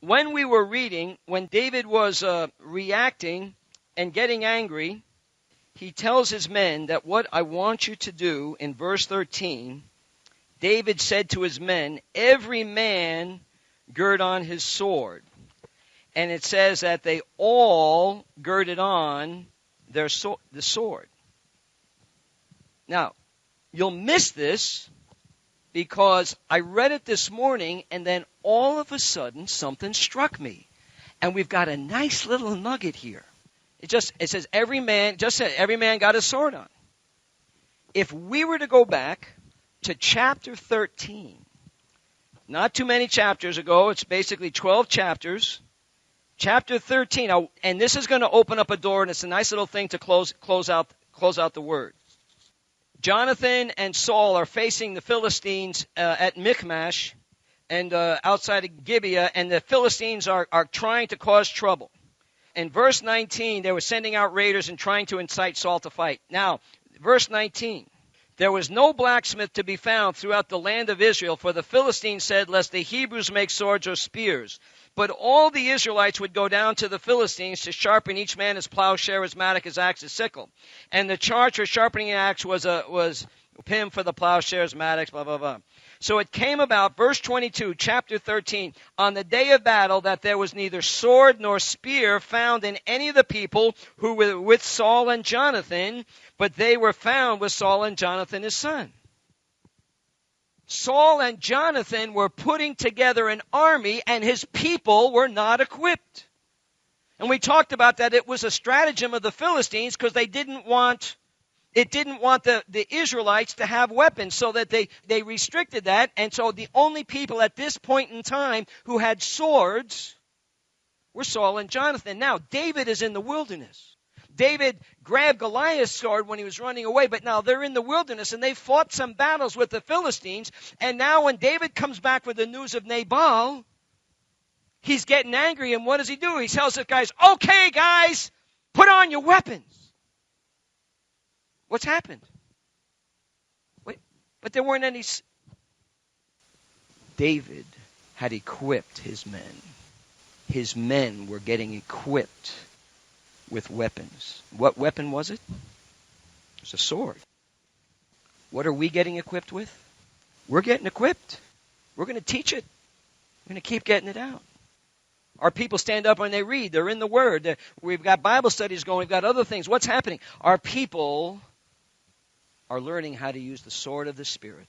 when we were reading, when David was reacting and getting angry, he tells his men that what I want you to do in verse 13, David said to his men, every man gird on his sword. And it says that they all girded on the sword. Now, you'll miss this because I read it this morning and then all of a sudden something struck me. And we've got a nice little nugget here. It says every man got a sword on. If we were to go back to chapter 13, not too many chapters ago, it's basically 12 chapters. Chapter 13, and this is going to open up a door, and it's a nice little thing to close out the word. Jonathan and Saul are facing the Philistines at Michmash and outside of Gibeah, and the Philistines are trying to cause trouble. In verse 19, they were sending out raiders and trying to incite Saul to fight. Now, verse 19, there was no blacksmith to be found throughout the land of Israel, for the Philistines said, lest the Hebrews make swords or spears. But all the Israelites would go down to the Philistines to sharpen each man his plowshare, his mattock, his axe, his sickle. And the charge for sharpening an axe was pim for the plowshares, mattocks, blah, blah, blah. So it came about, verse 22, chapter 13, on the day of battle that there was neither sword nor spear found in any of the people who were with Saul and Jonathan, but they were found with Saul and Jonathan his son. Saul and Jonathan were putting together an army and his people were not equipped. And we talked about that it was a stratagem of the Philistines because they didn't want the Israelites to have weapons, so that they restricted that. And so the only people at this point in time who had swords were Saul and Jonathan. Now, David is in the wilderness. David grabbed Goliath's sword when he was running away, but now they're in the wilderness and they fought some battles with the Philistines. And now when David comes back with the news of Nabal, he's getting angry. And what does he do? He tells the guys, okay, guys, put on your weapons. What's happened? Wait, but there weren't any. David had equipped his men. His men were getting equipped with weapons. What weapon was it? It was a sword. What are we getting equipped with? We're getting equipped. We're going to teach it. We're going to keep getting it out. Our people stand up and they read. They're in the Word. We've got Bible studies going. We've got other things. What's happening? Our people are learning how to use the sword of the Spirit.